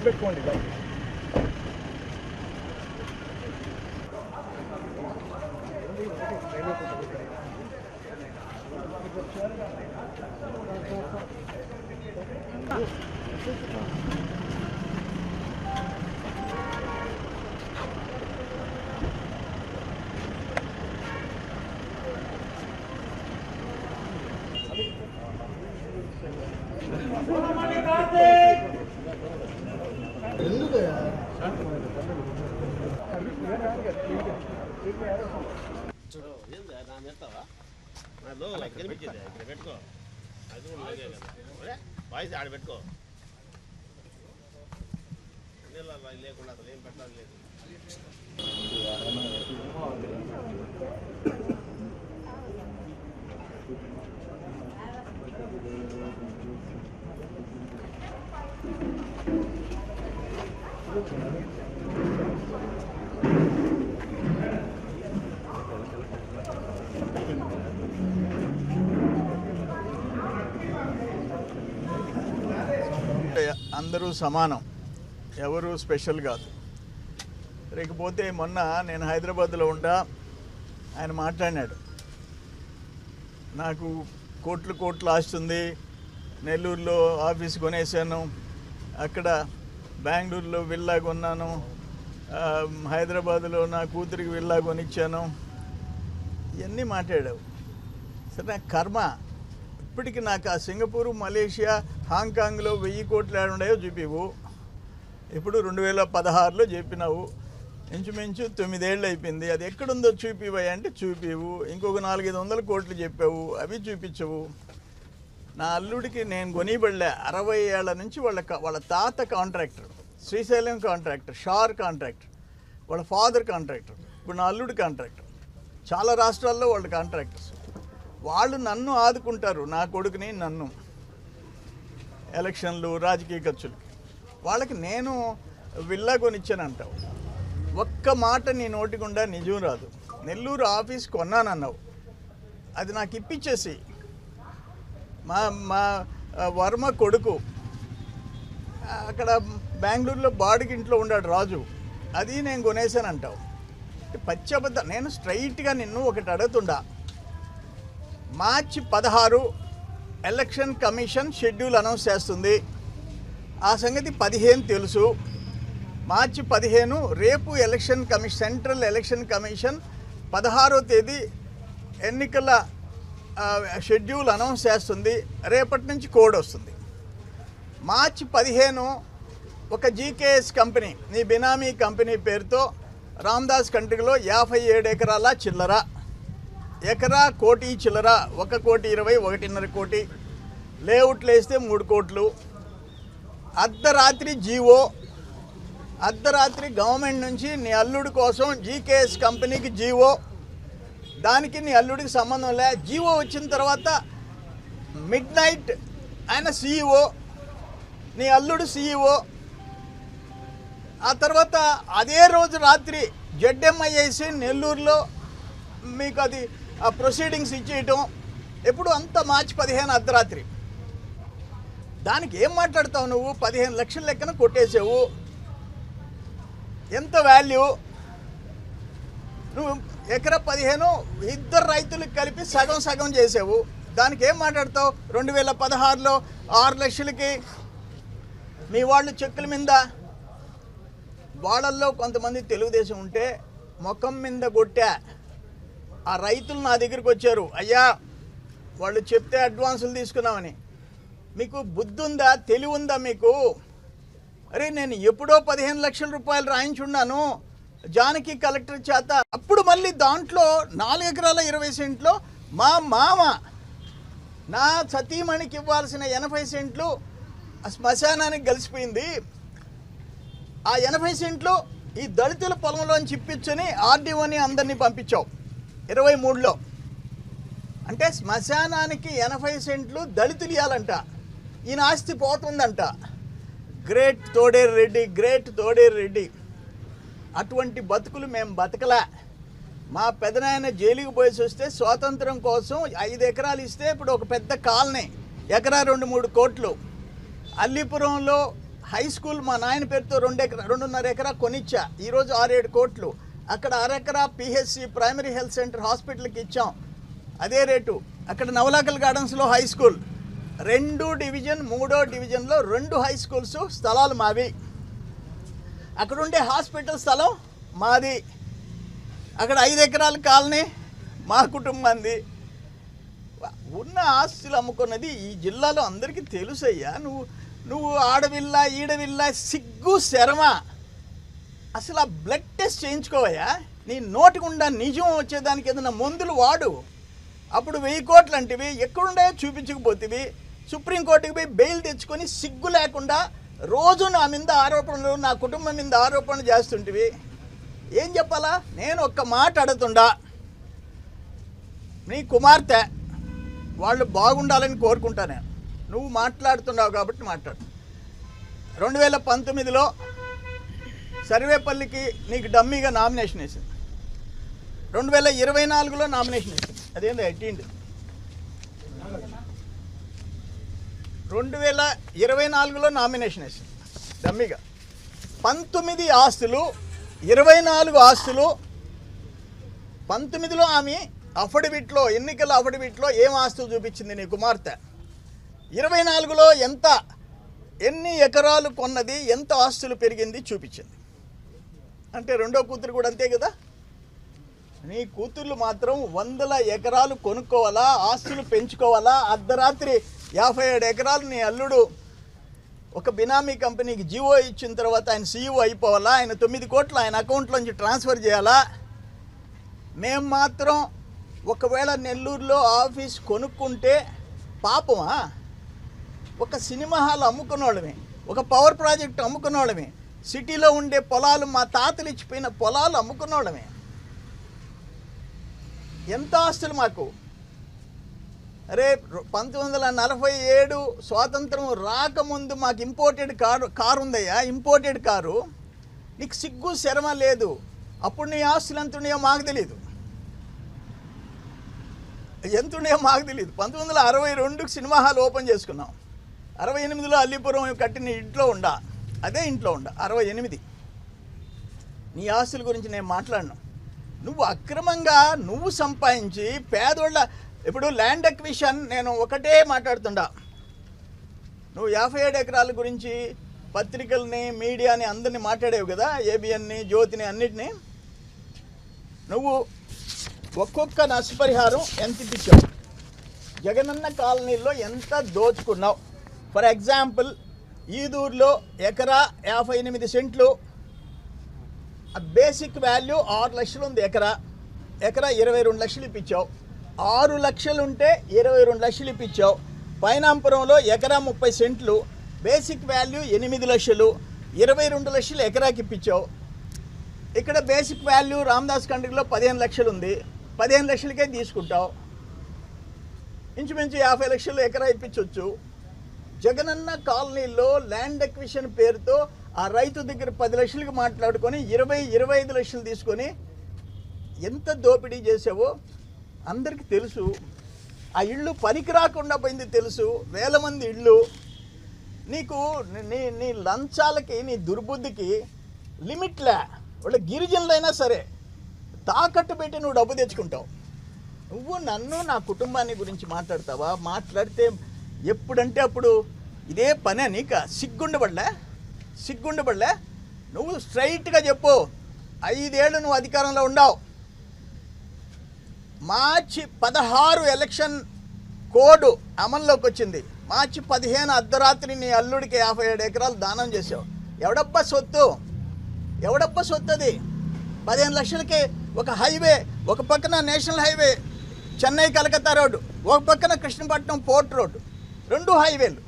పెట్టుకోండి. పెట్టుకో వాయిస్ ఆడ పెట్టుకో లేకుండా అసలు ఏం పెట్టాలి లేదు. అందరూ సమానం, ఎవరు స్పెషల్ కాదు. లేకపోతే మొన్న నేను హైదరాబాద్లో ఉంటా, ఆయన మాట్లాడినాడు, నాకు కోట్లు ఆస్తుంది, నెల్లూరులో ఆఫీస్ కొనేసాను, అక్కడ బెంగళూరులో విల్లా కొన్నాను, హైదరాబాద్లో నా కూతురికి విల్లా కొనిచ్చాను, ఇవన్నీ మాట్లాడావు. సరే, నాకు కర్మ. ఇప్పటికి నాకు ఆ సింగపూరు, మలేషియా, హాంకాంగ్లో 1000 కోట్లు ఏడుండాయో చూపివు. ఇప్పుడు 2016లో చెప్పినావు, ఇంచుమించు 9 ఏళ్ళు అయిపోయింది. అది ఎక్కడుందో చూపివా అంటే చూపివు. ఇంకొక 400-500 కోట్లు చెప్పావు, అవి చూపించవు. నా అల్లుడికి నేను కొనిబడలే. 60 ఏళ్ల నుంచి వాళ్ళ తాత contractor, Srisailam contractor, SHAR contractor, వాళ్ళ ఫాదర్ కాంట్రాక్టర్, ఇప్పుడు నా అల్లుడి కాంట్రాక్టర్. చాలా రాష్ట్రాల్లో వాళ్ళు కాంట్రాక్టర్స్. వాళ్ళు నన్ను ఆదుకుంటారు, నా కొడుకుని, నన్ను ఎలక్షన్లు, రాజకీయ ఖర్చులకి. వాళ్ళకి నేను విల్లా కొనిచ్చానంటావు. ఒక్క మాట నీ నోటి గుండా నిజం రాదు. నెల్లూరు ఆఫీస్ కొన్నానన్నావు, అది నాకు ఇప్పించేసి. మా వర్మ కొడుకు అక్కడ బెంగళూరులో బాడిగింట్లో ఉన్నాడు, రాజు, అది నేను కొనేసానంటావు. పచ్చబద్ద. నేను స్ట్రైట్గా నిన్ను ఒకటి అడుగుతుండా. March 16 election commission schedule announce చేస్తుంది. ఆ సంగతి 15 తెలుసు. మార్చి 15 రేపు election commission, central election commission 16వ తేదీ ఎన్నికల షెడ్యూల్ అనౌన్స్ చేస్తుంది. రేపటి నుంచి కోడ్ వస్తుంది. మార్చి 15 ఒక జీకేఎస్ కంపెనీ, నీ బినామీ కంపెనీ పేరుతో రామ్దాస్ కంట్రీలో 57 ఎకరాల చిల్లర, ఎకరా 1 కోటి చిల్లర, 1,20,00,000, 1.5 కోటి, లేఅవుట్లు వేస్తే 3 కోట్లు. అర్ధరాత్రి జీవో, అర్ధరాత్రి గవర్నమెంట్ నుంచి నీ అల్లుడి కోసం జీకేఎస్ కంపెనీకి జీవో, దానికి నీ అల్లుడికి సంబంధం లే. జీవో వచ్చిన తర్వాత మిడ్ నైట్ ఆయన సీఈఓ, నీ అల్లుడు సీఈఓ. ఆ తర్వాత అదే రోజు రాత్రి జెడ్ఎంఐఏసి నెల్లూరులో మీకు అది ఆ ప్రొసీడింగ్స్ ఇచ్చేయటం. ఎప్పుడు అంతా మార్చి 15 అర్ధరాత్రి. దానికి ఏం మాట్లాడతావు నువ్వు? 15 లక్షల లెక్కన కొట్టేసావు. ఎంత వాల్యూ? నువ్వు ఎకరా 15 ఇద్దరు రైతులకు కలిపి సగం చేసావు. దానికి ఏం మాట్లాడతావు? 2016లో 6 లక్షలకి మీ వాళ్ళు చెక్కుల మీద. వాళ్ళల్లో కొంతమంది తెలుగుదేశం ఉంటే ముఖం మీద కొట్టా. ఆ రైతులు నా దగ్గరికి వచ్చారు, అయ్యా వాళ్ళు చెప్తే అడ్వాన్సులు తీసుకున్నామని. మీకు బుద్ధి ఉందా, తెలివి ఉందా మీకు? అరే, నేను ఎప్పుడో 15 లక్షల రూపాయలు రాయించున్నాను జానకి కలెక్టర్ చేత. అప్పుడు మళ్ళీ దాంట్లో 4 ఎకరాల 20 సెంట్లు మా మామ, నా సతీమణికి ఇవ్వాల్సిన 80 సెంట్లు శ్మశానానికి కలిసిపోయింది. ఆ 80 సెంట్లు ఈ దళితుల పొలంలోంచి ఇప్పించని ఆర్డీఓని అందరినీ పంపించావు 23లో. అంటే శ్మశానానికి 80 సెంట్లు దళితులు ఇవ్వాలంట. ఈయన ఆస్తి పోతుందంట. Great Toderu Reddy, great Toderu Reddy. అటువంటి బతుకులు మేము బతకలే. మా పెదనాయన జైలుకి పోయేసి వస్తే స్వాతంత్రం కోసం 5 ఎకరాలు ఇస్తే ఇప్పుడు ఒక పెద్ద కాలనీ, ఎకరా 2-3 కోట్లు. అల్లీపురంలో హై స్కూల్ మా నాయన పేరుతో 2.5 ఎకరా కొనిచ్చా. ఈరోజు 6-7 కోట్లు. అక్కడ 1/2 ఎకరా పిహెచ్సి ప్రైమరీ హెల్త్ సెంటర్ హాస్పిటల్కి ఇచ్చాం, అదే రేటు. అక్కడ నవలాకల్ గార్డెన్స్లో హై స్కూల్ 2 డివిజన్ 3వ డివిజన్లో 2 హై స్కూల్స్ స్థలాలు మావి. అక్కడ ఉండే హాస్పిటల్ స్థలం మాది. అక్కడ 5 ఎకరాల కాలనీ మా కుటుంబాన్ని. ఉన్న ఆస్తులు అమ్ముకున్నది ఈ జిల్లాలో అందరికీ తెలుసయ్యా. నువ్వు ఆడవిల్ల ఈడవిల్ల సిగ్గు శరమ. అసలు ఆ బ్లడ్ టెస్ట్ చేయించుకోవయ్యా. నీ నోటి గుండా నిజం వచ్చేదానికి ఏదైనా మందులు వాడు. అప్పుడు 1000 కోట్లు అంటివి ఎక్కడుండాయో చూపించకపోతేవి. సుప్రీంకోర్టుకి పోయి బెయిల్ తెచ్చుకొని సిగ్గు లేకుండా రోజు నా మీద ఆరోపణలు, నా కుటుంబం మీద ఆరోపణలు చేస్తుంటివి. ఏం చెప్పాలా? నేను ఒక్క మాట అడుగుతుండా, నీ కుమార్తె వాళ్ళు బాగుండాలని కోరుకుంటానే. నువ్వు మాట్లాడుతున్నావు కాబట్టి మాట్లాడు. 2019లో సర్వేపల్లికి నీకు డమ్మీగా నామినేషన్ వేసింది. 2024లో నామినేషన్ వేసింది. అదేంటి ఎట్టింది? 2024లో నామినేషన్ వేసింది డమ్మీగా. 19 ఆస్తులు 24 ఆస్తులు. 19లో ఆమె అఫిడవిట్లో, ఎన్నికల అఫిడవిట్లో ఏం ఆస్తులు చూపించింది నీ కుమార్తె. 24లో ఎన్ని ఎకరాలు కొన్నది, ఎంత ఆస్తులు పెరిగింది చూపించింది. అంటే రెండో కూతురు కూడా అంతే కదా. నీ కూతుర్లు మాత్రం 100 ఎకరాలు కొనుక్కోవాలా, ఆస్తులు పెంచుకోవాలా. అర్ధరాత్రి 57 ఎకరాలు నీ అల్లుడు ఒక బినామీ కంపెనీకి జీవో ఇచ్చిన తర్వాత ఆయన సీఈఓ అయిపోవాలా. ఆయన 9 కోట్లు ఆయన అకౌంట్లోంచి ట్రాన్స్ఫర్ చేయాలా. మేము మాత్రం ఒకవేళ నెల్లూరులో ఆఫీస్ కొనుక్కుంటే పాపమా? ఒక సినిమా హాల్ అమ్ముకున్నోళ్ళమే, ఒక పవర్ ప్రాజెక్ట్ అమ్ముకున్నోళ్ళమే, సిటీలో ఉండే పొలాలు, మా తాతలు ఇచ్చిపోయిన పొలాలు అమ్ముకున్నోళ్ళమే. ఎంత ఆస్తులు మాకు. అరే 1947 స్వాతంత్రం రాకముందు మాకు ఇంపోర్టెడ్ కారు ఉందయ్యా, ఇంపోర్టెడ్ కారు. నీకు సిగ్గు శరమ లేదు. అప్పుడు నీ ఆస్తులు ఎంత ఉన్నాయో మాకు తెలియదు, ఎంత ఉన్నాయో మాకు తెలియదు. 1962 సినిమా హాల్ ఓపెన్ చేసుకున్నాం. 68లో అల్లీపురం కట్టిన ఇంట్లో ఉండా, అదే ఇంట్లో ఉండా 68. నీ ఆస్తుల గురించి నేను మాట్లాడను. నువ్వు అక్రమంగా నువ్వు సంపాదించి పేదోళ్ళ, ఇప్పుడు ల్యాండ్ అక్విజిషన్ నేను ఒకటే మాట్లాడుతుండా. నువ్వు 57 ఎకరాల గురించి పత్రికల్ని, మీడియాని అందరినీ మాట్లాడేవు కదా, ఏబిఎన్ని, జ్యోతిని, అన్నిటినీ. నువ్వు ఒక్కొక్క నష్టపరిహారం ఎంత ఇప్పించావు, జగనన్న కాలనీలో ఎంత దోచుకున్నావు. ఫర్ ఎగ్జాంపుల్ ఈదూరులో ఎకరా 58 సెంట్లు, బేసిక్ వాల్యూ 6 లక్షలు ఉంది. ఎకరా 22 లక్షలు ఇప్పించావు. 6 లక్షలు ఉంటే 22 లక్షలు ఇప్పించావు. పైనాంపురంలో ఎకరా 30 సెంట్లు, బేసిక్ వాల్యూ 8 లక్షలు, 22 లక్షలు ఎకరాకి ఇప్పించావు. ఇక్కడ బేసిక్ వాల్యూ రామదాస్ కండ్రిలో 15 లక్షలు ఉంది, 15 లక్షలకే తీసుకుంటావు. ఇంచుమించు 50 లక్షలు ఎకరా ఇప్పించవచ్చు. జగనన్న కాలనీలో ల్యాండ్ అక్విజిషన్ పేరుతో ఆ రైతు దగ్గర 10 లక్షలకి మాట్లాడుకొని 20-25 లక్షలు తీసుకొని ఎంత దోపిడీ చేసావో అందరికీ తెలుసు. ఆ ఇళ్ళు పనికి రాకుండా పోయింది తెలుసు. వేల మంది ఇళ్ళు. నీకు నీ లంచాలకి, నీ దుర్బుద్ధికి లిమిట్లే. వాళ్ళ గిరిజనులైనా సరే తాకట్టు పెట్టి నువ్వు డబ్బు తెచ్చుకుంటావు. నువ్వు నన్ను, నా కుటుంబాన్ని గురించి మాట్లాడతావా? మాట్లాడితే ఎప్పుడంటే అప్పుడు ఇదే పనే. నీకు సిగ్గుండబడలే? నువ్వు స్ట్రైట్గా చెప్పు. 5 ఏళ్ళు నువ్వు అధికారంలో ఉండవు. మార్చి 16 ఎలక్షన్ కోడ్ అమల్లోకి వచ్చింది. మార్చి 15 అర్ధరాత్రి నీ అల్లుడికి 57 ఎకరాలు దానం చేసావు. ఎవడబ్బా సొత్తు అది? 15 లక్షలకి ఒక హైవే, ఒక పక్కన national highway Chennai Calcutta road, ఒక పక్కన కృష్ణపట్నం పోర్ట్ రోడ్డు, 2 హైవేలు.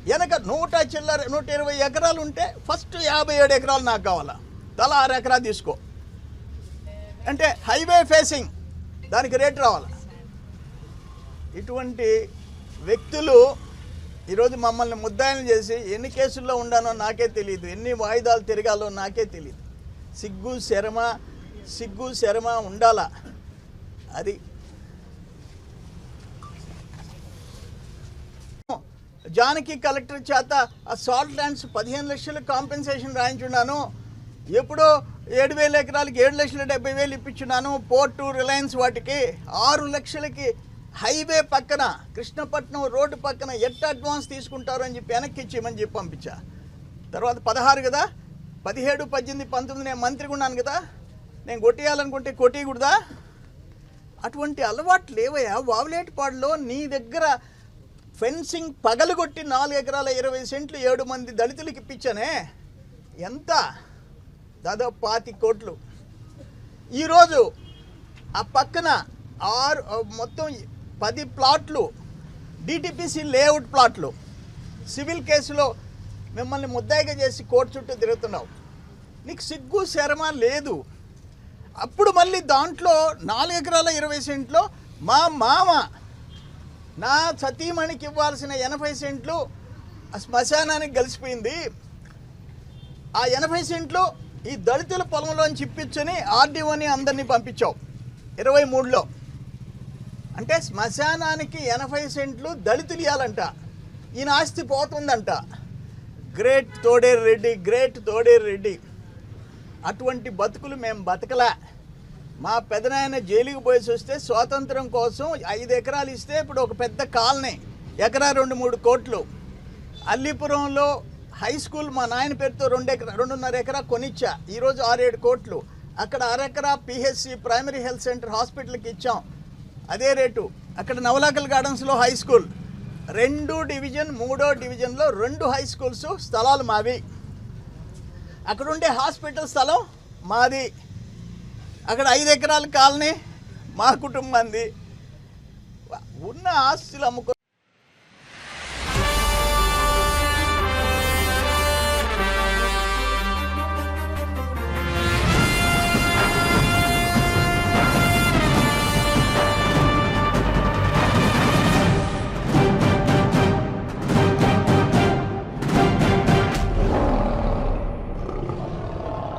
వెనక 120 ఎకరాలు ఉంటే ఫస్ట్ 57 ఎకరాలు నాకు కావాలా, తలా 6 ఎకరా తీసుకో అంటే హైవే ఫేసింగ్, దానికి రేట్ రావాలా. ఇటువంటి వ్యక్తులు ఈరోజు మమ్మల్ని ముద్దాయిలు చేసి ఎన్ని కేసుల్లో ఉండానో నాకే తెలియదు, ఎన్ని వాయిదాలు తిరగాలో నాకే తెలియదు. సిగ్గు శరమ ఉండాలా. అది జానకి కలెక్టర్ చేత ఆ సాల్ట్ ల్యాండ్స్ 15 లక్షలు కాంపెన్సేషన్ రాయించున్నాను. ఎప్పుడో 7,000 ఎకరాలకి 7,70,000 ఇప్పించున్నాను. పోర్టు రిలయన్స్ వాటికి 6 లక్షలకి హైవే పక్కన కృష్ణపట్నం రోడ్డు పక్కన ఎట్ట అడ్వాన్స్ తీసుకుంటారు అని చెప్పి వెనక్కి ఇచ్చేయమని చెప్పి పంపించా. తర్వాత 16 కదా, 17, 18, 19 నేను మంత్రిగా ఉన్నాను కదా, నేను కొట్టేయాలనుకుంటే కొట్టేయకూడదా? అటువంటి అలవాట్లు లేవయ్యా. వావులేటిపాడులో నీ దగ్గర ఫెన్సింగ్ పగలగొట్టి 4 ఎకరాల 20 సెంట్లు 7 మంది దళితులకి ఇప్పించానే, ఎంత? దాదాపు 25 కోట్లు. ఈరోజు ఆ పక్కన మొత్తం 10 ప్లాట్లు డిటిపిసి లేఅవుట్ ప్లాట్లు సివిల్ కేసులో మిమ్మల్ని ముద్దాయిగా చేసి కోర్టు చుట్టూ తిరుగుతున్నావు. నీకు సిగ్గు శరమ లేదు. అప్పుడు మళ్ళీ దాంట్లో 4 ఎకరాల 20 సెంట్లో మా మామ నా సతీమణికి ఇవ్వాల్సిన 80 సెంట్లు శ్మశానానికి కలిసిపోయింది. ఆ 80 సెంట్లు ఈ దళితుల పొలంలోంచి ఇప్పించని ఆర్డీఓని అందరినీ పంపించావు 23లో. అంటే శ్మశానానికి 80 సెంట్లు దళితులు ఇవ్వాలంట. ఈయన ఆస్తి పోతుందంట. Great Toderu Reddy, great Toderu Reddy. అటువంటి బతుకులు మేము బతకలే. మా పెదనాయన జైలుకి పోయేసి వస్తే స్వాతంత్రం కోసం 5 ఎకరాలు ఇస్తే ఇప్పుడు ఒక పెద్ద కాలనీ, ఎకరా 2-3 కోట్లు. అల్లీపురంలో హై స్కూల్ మా నాయన పేరుతో 2.5 ఎకరా కొనిచ్చా, ఈరోజు 6-7 కోట్లు. అక్కడ 1/2 ఎకరా పిహెచ్సి ప్రైమరీ హెల్త్ సెంటర్ హాస్పిటల్కి ఇచ్చాం, అదే రేటు. అక్కడ నవలాకల్ గార్డెన్స్లో హై స్కూల్, 2 డివిజన్ 3వ డివిజన్లో 2 హై స్కూల్స్ స్థలాలు మావి. అక్కడ ఉండే హాస్పిటల్ స్థలం మాది. అక్కడ 5 ఎకరాల కాలనీ మా కుటుంబంది. ఉన్న ఆస్తులు అమ్ముకో